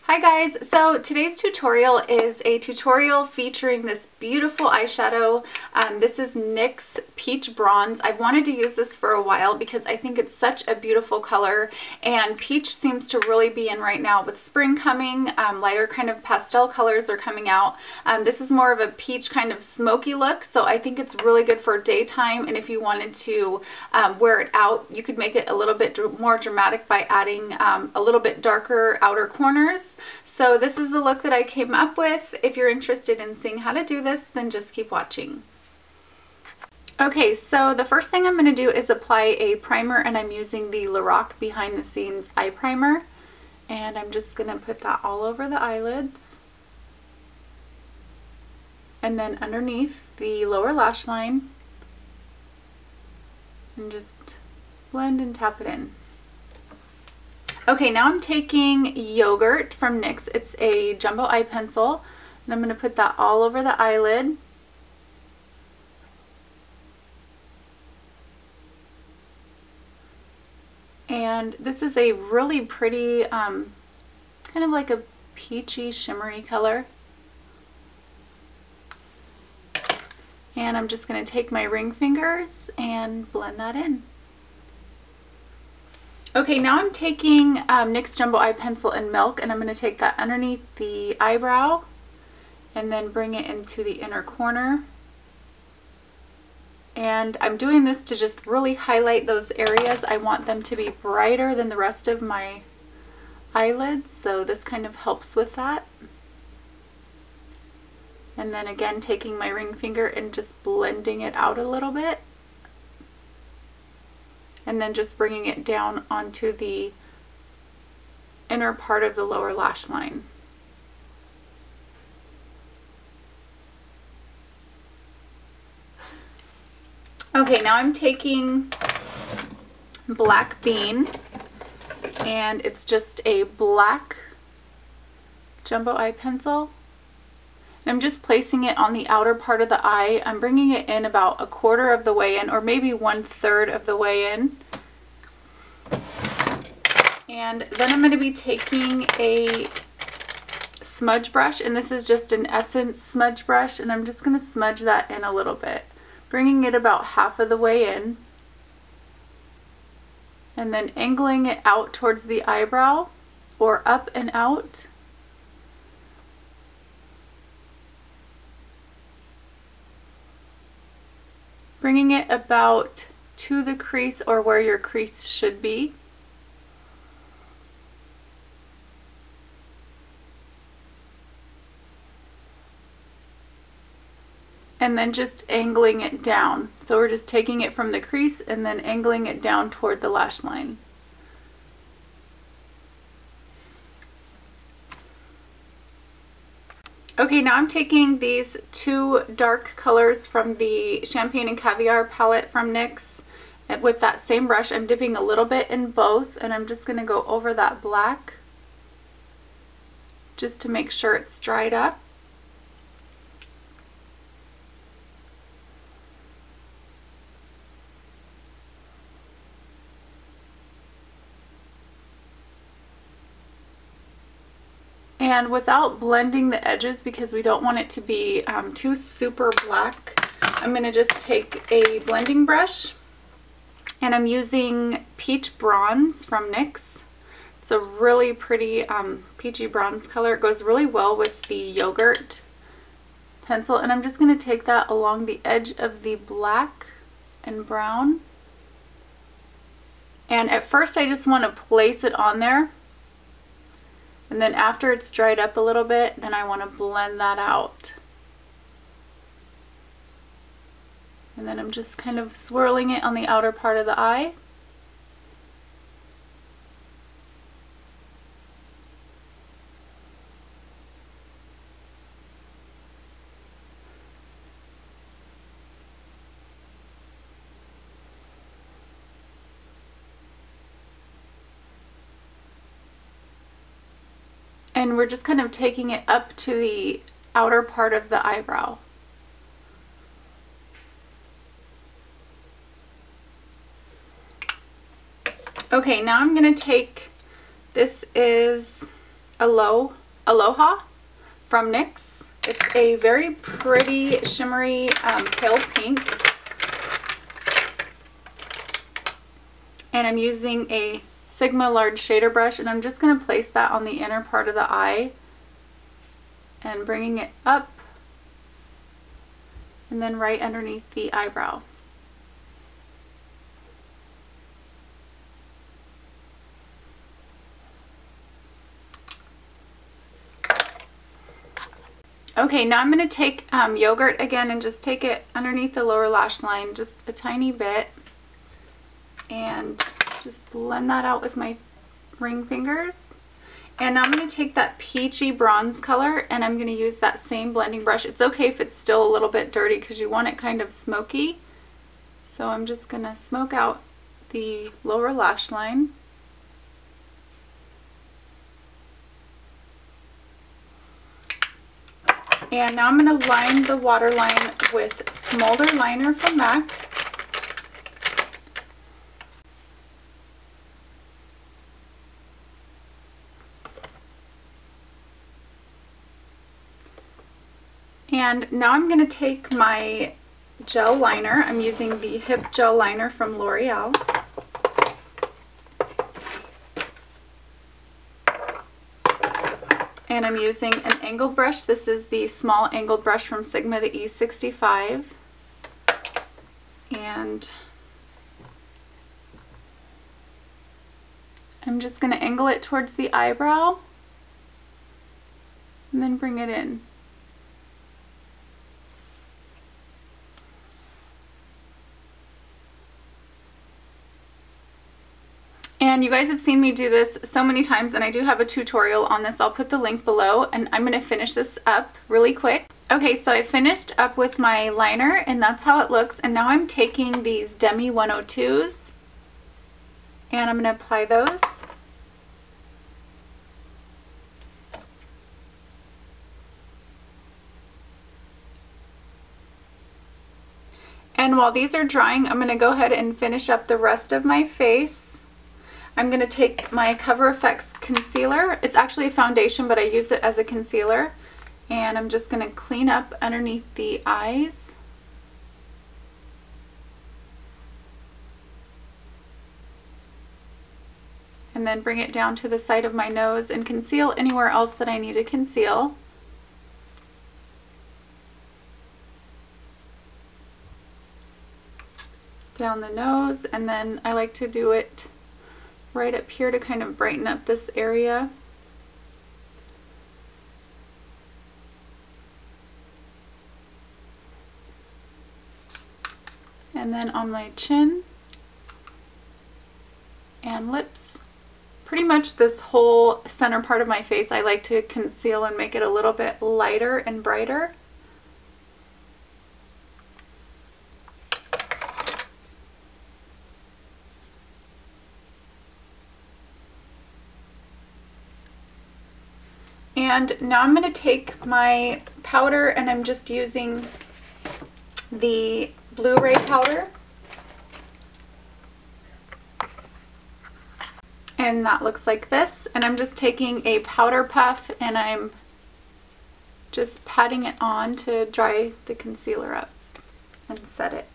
Hi guys, so today's tutorial is a tutorial featuring this beautiful eyeshadow. This is NYX Peach Bronze. I've wanted to use this for a while because I think it's such a beautiful color, and peach seems to really be in right now with spring coming. Lighter kind of pastel colors are coming out. This is more of a peach kind of smoky look, so I think it's really good for daytime, and if you wanted to wear it out, you could make it a little bit more dramatic by adding a little bit darker outer corners. So this is the look that I came up with. If you're interested in seeing how to do this, then just keep watching. Okay, so the first thing I'm going to do is apply a primer, and I'm using the Lorac Behind the Scenes Eye Primer. And I'm just going to put that all over the eyelids. And then underneath the lower lash line. And just blend and tap it in. Okay, now I'm taking Yogurt from NYX. It's a jumbo eye pencil, and I'm going to put that all over the eyelid. And this is a really pretty, kind of like a peachy, shimmery color. And I'm just going to take my ring fingers and blend that in. Okay, now I'm taking NYX Jumbo Eye Pencil in Milk, and I'm going to take that underneath the eyebrow and then bring it into the inner corner. And I'm doing this to just really highlight those areas. I want them to be brighter than the rest of my eyelids, so this kind of helps with that. And then again, taking my ring finger and just blending it out a little bit. And then just bringing it down onto the inner part of the lower lash line. Okay, now I'm taking Black Bean, and it's just a black jumbo eye pencil. And I'm just placing it on the outer part of the eye. I'm bringing it in about 1/4 of the way in, or maybe 1/3 of the way in. And then I'm going to be taking a smudge brush, and this is just an Essence smudge brush, and I'm just going to smudge that in a little bit, bringing it about 1/2 of the way in, and then angling it out towards the eyebrow, or up and out. Bringing it about to the crease, or where your crease should be. And then just angling it down. So we're just taking it from the crease and then angling it down toward the lash line. Okay, now I'm taking these two dark colors from the Champaigne and Caviar palette from NYX. With that same brush, I'm dipping a little bit in both, and I'm just going to go over that black just to make sure it's dried up. And without blending the edges, because we don't want it to be too super black, I'm going to just take a blending brush, and I'm using Peach Bronze from NYX. It's a really pretty peachy bronze color. It goes really well with the Yogurt pencil, and I'm just going to take that along the edge of the black and brown. And at first I just want to place it on there. And then after it's dried up a little bit, then I want to blend that out. And then I'm just kind of swirling it on the outer part of the eye. And we're just kind of taking it up to the outer part of the eyebrow. Okay, now I'm going to take, this is Aloha from NYX. It's a very pretty shimmery pale pink. And I'm using a Sigma large shader brush, and I'm just going to place that on the inner part of the eye and bringing it up and then right underneath the eyebrow. Okay, now I'm going to take yogurt again and just take it underneath the lower lash line just a tiny bit and just blend that out with my ring fingers. And now I'm going to take that peachy bronze color and I'm going to use that same blending brush. It's okay if it's still a little bit dirty because you want it kind of smoky. So I'm just going to smoke out the lower lash line. And now I'm going to line the waterline with Smolder Liner from MAC. And now I'm going to take my gel liner. I'm using the Hip Gel Liner from L'Oreal. And I'm using an angled brush. This is the small angled brush from Sigma, the E65. And I'm just going to angle it towards the eyebrow and then bring it in. And you guys have seen me do this so many times, and I do have a tutorial on this. I'll put the link below, and I'm going to finish this up really quick. Okay, so I finished up with my liner, and that's how it looks. And now I'm taking these Demi 102s, and I'm going to apply those. And while these are drying, I'm going to go ahead and finish up the rest of my face. I'm going to take my Cover FX concealer. It's actually a foundation, but I use it as a concealer. And I'm just going to clean up underneath the eyes. And then bring it down to the side of my nose and conceal anywhere else that I need to conceal. Down the nose, and then I like to do it right up here to kind of brighten up this area. And then on my chin and lips. Pretty much this whole center part of my face I like to conceal and make it a little bit lighter and brighter. And now I'm going to take my powder, and I'm just using the Blu-ray powder. And that looks like this. And I'm just taking a powder puff and I'm just patting it on to dry the concealer up and set it.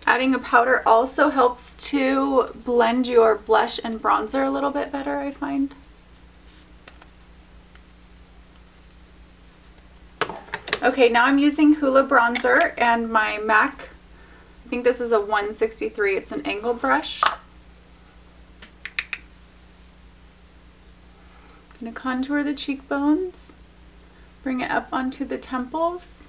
Adding a powder also helps to blend your blush and bronzer a little bit better, I find. Okay, now I'm using Hoola bronzer and my MAC, I think this is a 163, it's an angled brush. I'm going to contour the cheekbones, bring it up onto the temples.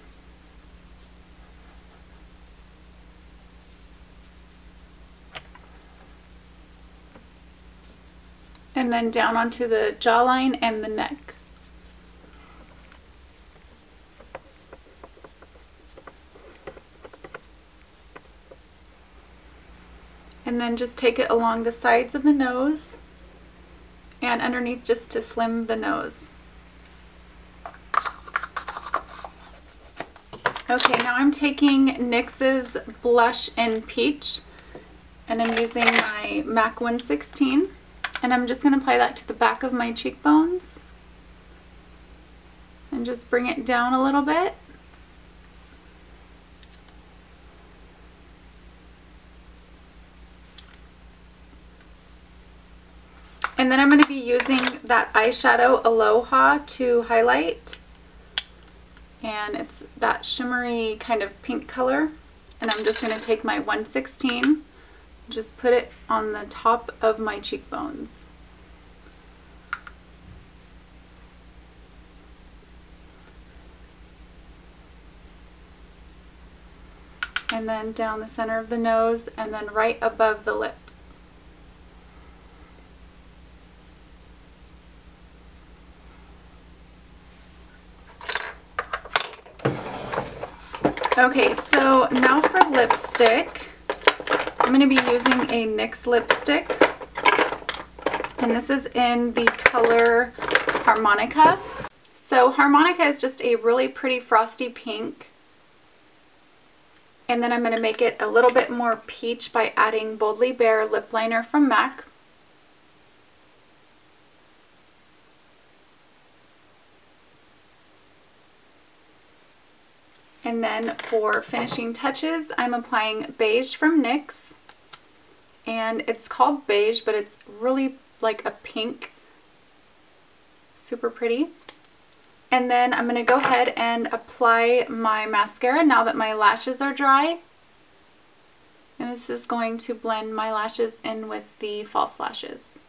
And then down onto the jawline and the neck. And then just take it along the sides of the nose and underneath just to slim the nose. Okay, now I'm taking NYX's Blush in Peach, and I'm using my MAC 116. And I'm just going to apply that to the back of my cheekbones. And just bring it down a little bit. And then I'm going to be using that eyeshadow Aloha to highlight. And it's that shimmery kind of pink color. And I'm just going to take my 1/16, just put it on the top of my cheekbones. And then down the center of the nose, and then right above the lip. Okay, so now for lipstick, I'm going to be using a NYX lipstick, and this is in the color Harmonica. So Harmonica is just a really pretty frosty pink, and then I'm going to make it a little bit more peach by adding Boldly Bare lip liner from MAC. And then for finishing touches, I'm applying Beige from NYX. And it's called Beige, but it's really like a pink. Super pretty. And then I'm going to go ahead and apply my mascara now that my lashes are dry. And this is going to blend my lashes in with the false lashes.